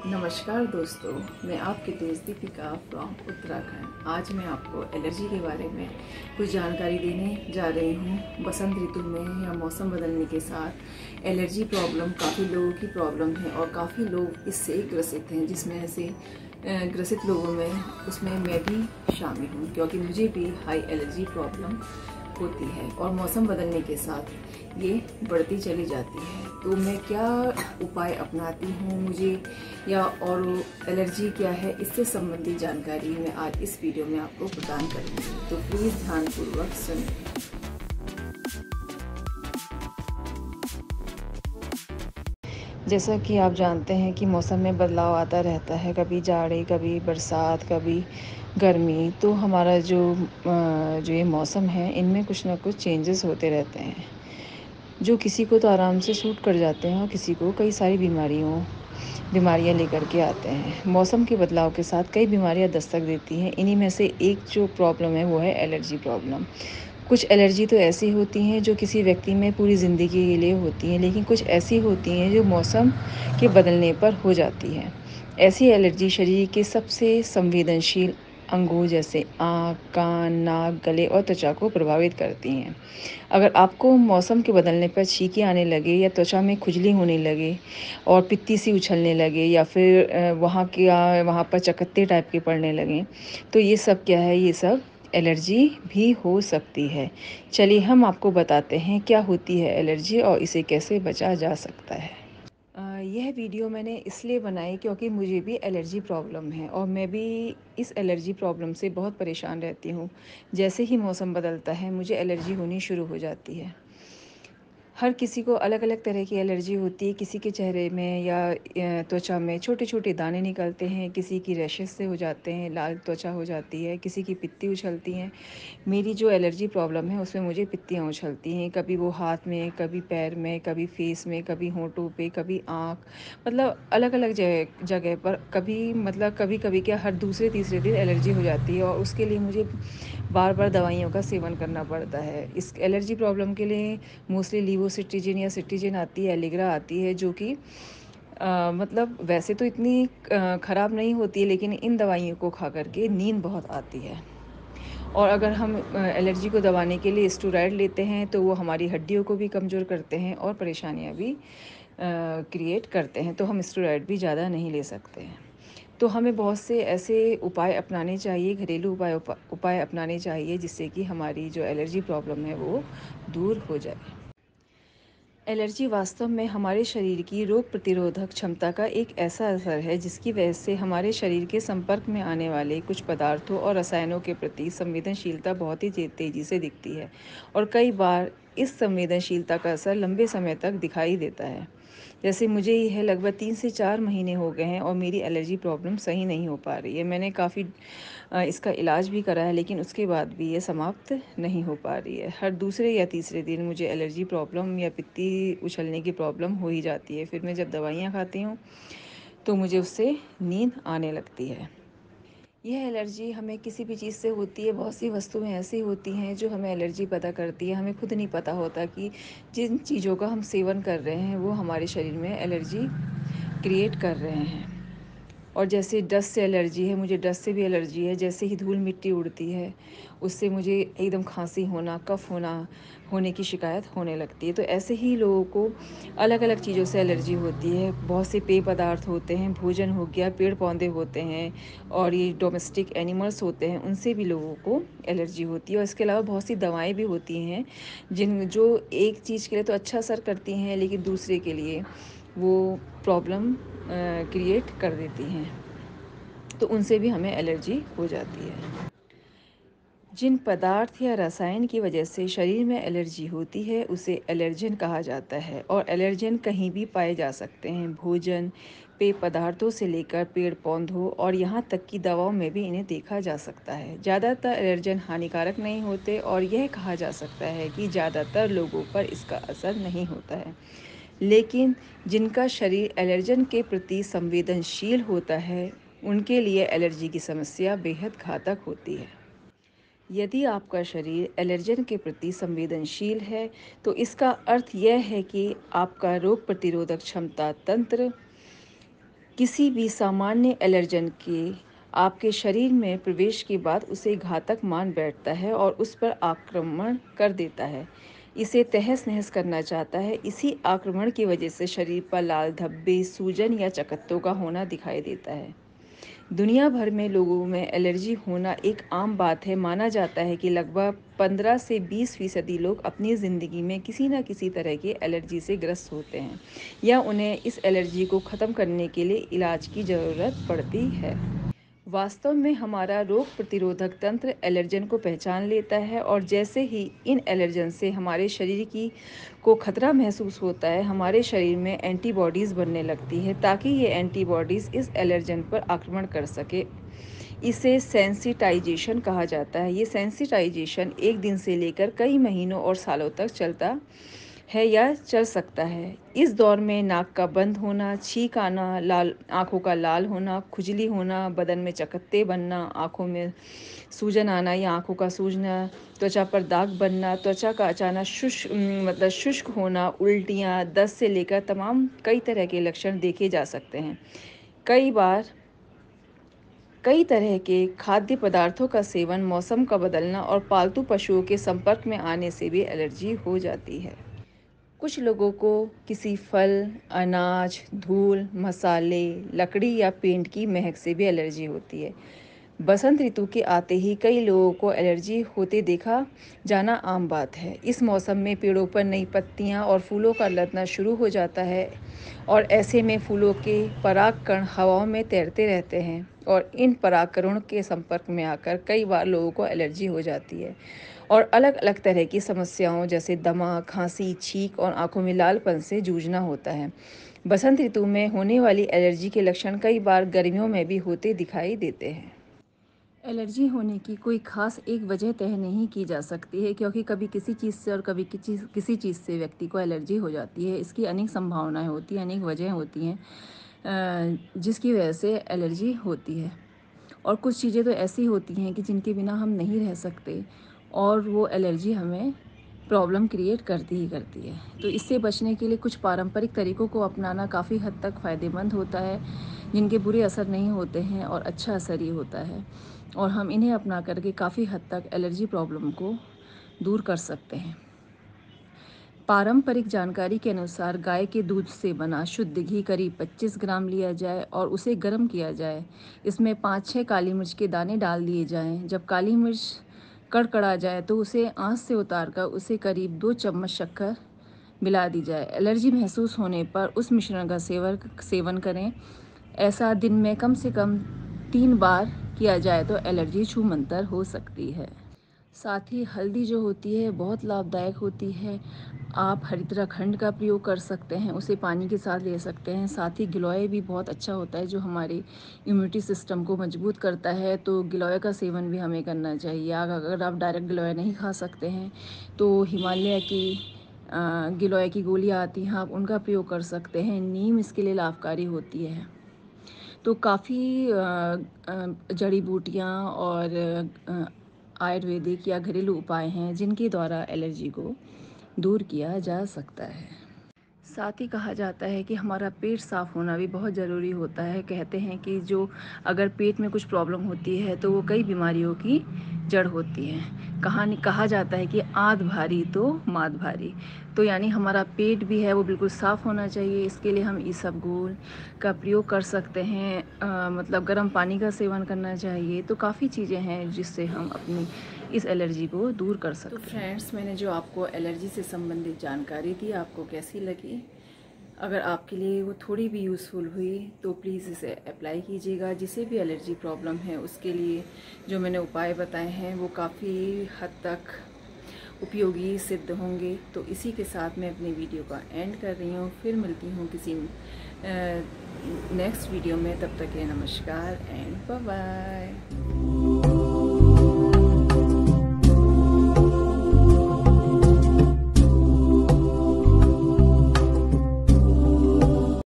नमस्कार दोस्तों, मैं आपकी दोस्त दीपिका फ्रॉम उत्तराखंड। आज मैं आपको एलर्जी के बारे में कुछ जानकारी देने जा रही हूँ। बसंत ऋतु में या मौसम बदलने के साथ एलर्जी प्रॉब्लम काफ़ी लोगों की प्रॉब्लम है और काफ़ी लोग इससे ग्रसित हैं, जिसमें से ग्रसित लोगों में उसमें मैं भी शामिल हूँ, क्योंकि मुझे भी हाई एलर्जी प्रॉब्लम होती है और मौसम बदलने के साथ ये बढ़ती चली जाती है। तो मैं क्या उपाय अपनाती हूँ, मुझे या और एलर्जी क्या है, इससे संबंधित जानकारी मैं आज इस वीडियो में आपको प्रदान करूँगी। तो प्लीज़ ध्यानपूर्वक सुनें। जैसा कि आप जानते हैं कि मौसम में बदलाव आता रहता है, कभी जाड़े, कभी बरसात, कभी गर्मी। तो हमारा जो ये मौसम है, इनमें कुछ ना कुछ चेंजेस होते रहते हैं, जो किसी को तो आराम से सूट कर जाते हैं और किसी को कई सारी बीमारियां लेकर के आते हैं। मौसम के बदलाव के साथ कई बीमारियां दस्तक देती हैं। इन्हीं में से एक जो प्रॉब्लम है वो है एलर्जी प्रॉब्लम। कुछ एलर्जी तो ऐसी होती हैं जो किसी व्यक्ति में पूरी ज़िंदगी के लिए होती हैं, लेकिन कुछ ऐसी होती हैं जो मौसम के बदलने पर हो जाती हैं। ऐसी एलर्जी शरीर के सबसे संवेदनशील अंगों जैसे आँख, कान, नाक, गले और त्वचा को प्रभावित करती हैं। अगर आपको मौसम के बदलने पर छींकें आने लगे या त्वचा में खुजली होने लगे और पित्ती सी उछलने लगे या फिर वहाँ पर चकत्ते टाइप के पड़ने लगें, तो ये सब क्या है, ये सब एलर्जी भी हो सकती है। चलिए हम आपको बताते हैं क्या होती है एलर्जी और इसे कैसे बचा जा सकता है। यह वीडियो मैंने इसलिए बनाई क्योंकि मुझे भी एलर्जी प्रॉब्लम है और मैं भी इस एलर्जी प्रॉब्लम से बहुत परेशान रहती हूँ। जैसे ही मौसम बदलता है मुझे एलर्जी होनी शुरू हो जाती है। हर किसी को अलग अलग तरह की एलर्जी होती है। किसी के चेहरे में या त्वचा में छोटे छोटे दाने निकलते हैं, किसी की रैशेस से हो जाते हैं, लाल त्वचा हो जाती है, किसी की पित्ती उछलती हैं। मेरी जो एलर्जी प्रॉब्लम है उसमें मुझे पित्तियाँ उछलती हैं, कभी वो हाथ में, कभी पैर में, कभी फेस में, कभी होंठों पे, कभी आँख, मतलब अलग अलग जगह जगह पर। कभी मतलब कभी कभी क्या हर दूसरे तीसरे दिन एलर्जी हो जाती है और उसके लिए मुझे बार बार दवाइयों का सेवन करना पड़ता है। इस एलर्जी प्रॉब्लम के लिए मोस्टली लीवोसिट्रिजिन या सिट्रिजिन आती है, एलिग्रा आती है, जो कि मतलब वैसे तो इतनी ख़राब नहीं होती है, लेकिन इन दवाइयों को खा करके नींद बहुत आती है। और अगर हम एलर्जी को दबाने के लिए स्टेरॉइड लेते हैं तो वो हमारी हड्डियों को भी कमज़ोर करते हैं और परेशानियां भी क्रिएट करते हैं। तो हम स्टेरॉइड भी ज़्यादा नहीं ले सकते हैं। तो हमें बहुत से ऐसे उपाय अपनाने चाहिए, घरेलू उपाय अपनाने चाहिए, जिससे कि हमारी जो एलर्जी प्रॉब्लम है वो दूर हो जाए। एलर्जी वास्तव में हमारे शरीर की रोग प्रतिरोधक क्षमता का एक ऐसा असर है जिसकी वजह से हमारे शरीर के संपर्क में आने वाले कुछ पदार्थों और रसायनों के प्रति संवेदनशीलता बहुत ही तेज़ी से दिखती है और कई बार इस संवेदनशीलता का असर लंबे समय तक दिखाई देता है। जैसे मुझे यह लगभग 3 से 4 महीने हो गए हैं और मेरी एलर्जी प्रॉब्लम सही नहीं हो पा रही है। मैंने काफ़ी इसका इलाज भी करा है, लेकिन उसके बाद भी ये समाप्त नहीं हो पा रही है। हर दूसरे या तीसरे दिन मुझे एलर्जी प्रॉब्लम या पित्ती उछलने की प्रॉब्लम हो ही जाती है। फिर मैं जब दवाइयाँ खाती हूँ तो मुझे उससे नींद आने लगती है। यह एलर्जी हमें किसी भी चीज़ से होती है। बहुत सी वस्तुएं ऐसी होती हैं जो हमें एलर्जी पैदा करती है। हमें खुद नहीं पता होता कि जिन चीज़ों का हम सेवन कर रहे हैं वो हमारे शरीर में एलर्जी क्रिएट कर रहे हैं। और जैसे डस्ट से एलर्जी है, मुझे डस्ट से भी एलर्जी है। जैसे ही धूल मिट्टी उड़ती है उससे मुझे एकदम खांसी होना, कफ होने की शिकायत होने लगती है। तो ऐसे ही लोगों को अलग अलग चीज़ों से एलर्जी होती है। बहुत से पेय पदार्थ होते हैं, भोजन हो गया, पेड़ पौधे होते हैं और ये डोमेस्टिक एनिमल्स होते हैं, उनसे भी लोगों को एलर्जी होती है। और इसके अलावा बहुत सी दवाएं भी होती हैं जो एक चीज़ के लिए तो अच्छा असर करती हैं, लेकिन दूसरे के लिए वो प्रॉब्लम क्रिएट कर देती हैं, तो उनसे भी हमें एलर्जी हो जाती है। जिन पदार्थ या रसायन की वजह से शरीर में एलर्जी होती है उसे एलर्जन कहा जाता है और एलर्जन कहीं भी पाए जा सकते हैं। भोजन, पेय पदार्थों से लेकर पेड़ पौधों और यहाँ तक कि दवाओं में भी इन्हें देखा जा सकता है। ज़्यादातर एलर्जन हानिकारक नहीं होते और यह कहा जा सकता है कि ज़्यादातर लोगों पर इसका असर नहीं होता है, लेकिन जिनका शरीर एलर्जन के प्रति संवेदनशील होता है उनके लिए एलर्जी की समस्या बेहद घातक होती है। यदि आपका शरीर एलर्जन के प्रति संवेदनशील है तो इसका अर्थ यह है कि आपका रोग प्रतिरोधक क्षमता तंत्र किसी भी सामान्य एलर्जन के आपके शरीर में प्रवेश के बाद उसे घातक मान बैठता है और उस पर आक्रमण कर देता है, इसे तहस-नहस करना चाहता है। इसी आक्रमण की वजह से शरीर पर लाल धब्बे, सूजन या चकत्तों का होना दिखाई देता है। दुनिया भर में लोगों में एलर्जी होना एक आम बात है। माना जाता है कि लगभग 15 से 20% लोग अपनी ज़िंदगी में किसी न किसी तरह की एलर्जी से ग्रस्त होते हैं या उन्हें इस एलर्जी को ख़त्म करने के लिए इलाज की ज़रूरत पड़ती है। वास्तव में हमारा रोग प्रतिरोधक तंत्र एलर्जन को पहचान लेता है और जैसे ही इन एलर्जन से हमारे शरीर की को खतरा महसूस होता है, हमारे शरीर में एंटीबॉडीज़ बनने लगती है ताकि ये एंटीबॉडीज़ इस एलर्जन पर आक्रमण कर सके। इसे सेंसिटाइजेशन कहा जाता है। ये सेंसिटाइजेशन एक दिन से लेकर कई महीनों और सालों तक चलता है या चल सकता है। इस दौर में नाक का बंद होना, छींक आना, आँखों का लाल होना, खुजली होना, बदन में चकत्ते बनना, आँखों में सूजन आना या आँखों का सूजना, त्वचा पर दाग बनना, त्वचा का अचानक शुष्क होना, उल्टियाँ, दस्त से लेकर तमाम कई तरह के लक्षण देखे जा सकते हैं। कई बार कई तरह के खाद्य पदार्थों का सेवन, मौसम का बदलना और पालतू पशुओं के संपर्क में आने से भी एलर्जी हो जाती है। कुछ लोगों को किसी फल, अनाज, धूल, मसाले, लकड़ी या पेंट की महक से भी एलर्जी होती है। बसंत ऋतु के आते ही कई लोगों को एलर्जी होते देखा जाना आम बात है। इस मौसम में पेड़ों पर नई पत्तियां और फूलों का लदना शुरू हो जाता है और ऐसे में फूलों के परागकण हवाओं में तैरते रहते हैं और इन परागकणों के संपर्क में आकर कई बार लोगों को एलर्जी हो जाती है और अलग-अलग तरह की समस्याओं जैसे दमा, खांसी, छींक और आंखों में लालपन से जूझना होता है। बसंत ऋतु में होने वाली एलर्जी के लक्षण कई बार गर्मियों में भी होते दिखाई देते हैं। एलर्जी होने की कोई ख़ास एक वजह तय नहीं की जा सकती है क्योंकि कभी किसी चीज़ से और कभी किसी चीज़ से व्यक्ति को एलर्जी हो जाती है। इसकी अनेक संभावनाएं होती हैं, अनेक वजह होती हैं जिसकी वजह से एलर्जी होती है। और कुछ चीज़ें तो ऐसी होती हैं कि जिनके बिना हम नहीं रह सकते और वो एलर्जी हमें प्रॉब्लम क्रिएट करती ही करती है। तो इससे बचने के लिए कुछ पारंपरिक तरीक़ों को अपनाना काफ़ी हद तक फ़ायदेमंद होता है, जिनके बुरे असर नहीं होते हैं और अच्छा असर ही होता है और हम इन्हें अपना करके काफ़ी हद तक एलर्जी प्रॉब्लम को दूर कर सकते हैं। पारंपरिक जानकारी के अनुसार गाय के दूध से बना शुद्ध घी करीब 25 ग्राम लिया जाए और उसे गर्म किया जाए। इसमें 5-6 काली मिर्च के दाने डाल दिए जाएं। जब काली मिर्च कड़कड़ा जाए तो उसे आंच से उतारकर उसे करीब 2 चम्मच शक्कर मिला दी जाए। एलर्जी महसूस होने पर उस मिश्रण का सेवन करें। ऐसा दिन में कम से कम 3 बार किया जाए तो एलर्जी छूमंतर हो सकती है। साथ ही हल्दी जो होती है बहुत लाभदायक होती है। आप हरिद्राखंड का प्रयोग कर सकते हैं, उसे पानी के साथ ले सकते हैं। साथ ही गिलोय भी बहुत अच्छा होता है जो हमारे इम्यूनिटी सिस्टम को मजबूत करता है, तो गिलोय का सेवन भी हमें करना चाहिए। अगर आप डायरेक्ट गिलोय नहीं खा सकते हैं तो हिमालय की गिलोय की गोलियाँ आती हैं, आप उनका प्रयोग कर सकते हैं। नीम इसके लिए लाभकारी होती है। तो काफ़ी जड़ी बूटियाँ और आयुर्वेदिक या घरेलू उपाय हैं जिनके द्वारा एलर्जी को दूर किया जा सकता है। साथ ही कहा जाता है कि हमारा पेट साफ़ होना भी बहुत ज़रूरी होता है। कहते हैं कि जो अगर पेट में कुछ प्रॉब्लम होती है तो वो कई बीमारियों की जड़ होती है। कहा जाता है कि आंत भारी तो मात भारी, तो यानी हमारा पेट भी है वो बिल्कुल साफ़ होना चाहिए। इसके लिए हम इसबगोल का प्रयोग कर सकते हैं, मतलब गर्म पानी का सेवन करना चाहिए। तो काफ़ी चीज़ें हैं जिससे हम अपनी इस एलर्जी को दूर कर सकते हैं। तो फ्रेंड्स, मैंने जो आपको एलर्जी से संबंधित जानकारी दी आपको कैसी लगी? अगर आपके लिए वो थोड़ी भी यूज़फुल हुई तो प्लीज़ इसे अप्लाई कीजिएगा। जिसे भी एलर्जी प्रॉब्लम है उसके लिए जो मैंने उपाय बताए हैं वो काफ़ी हद तक उपयोगी सिद्ध होंगे। तो इसी के साथ मैं अपनी वीडियो का एंड कर रही हूँ। फिर मिलती हूँ किसी नेक्स्ट वीडियो में। तब तक के नमस्कार एंड बाय बाय।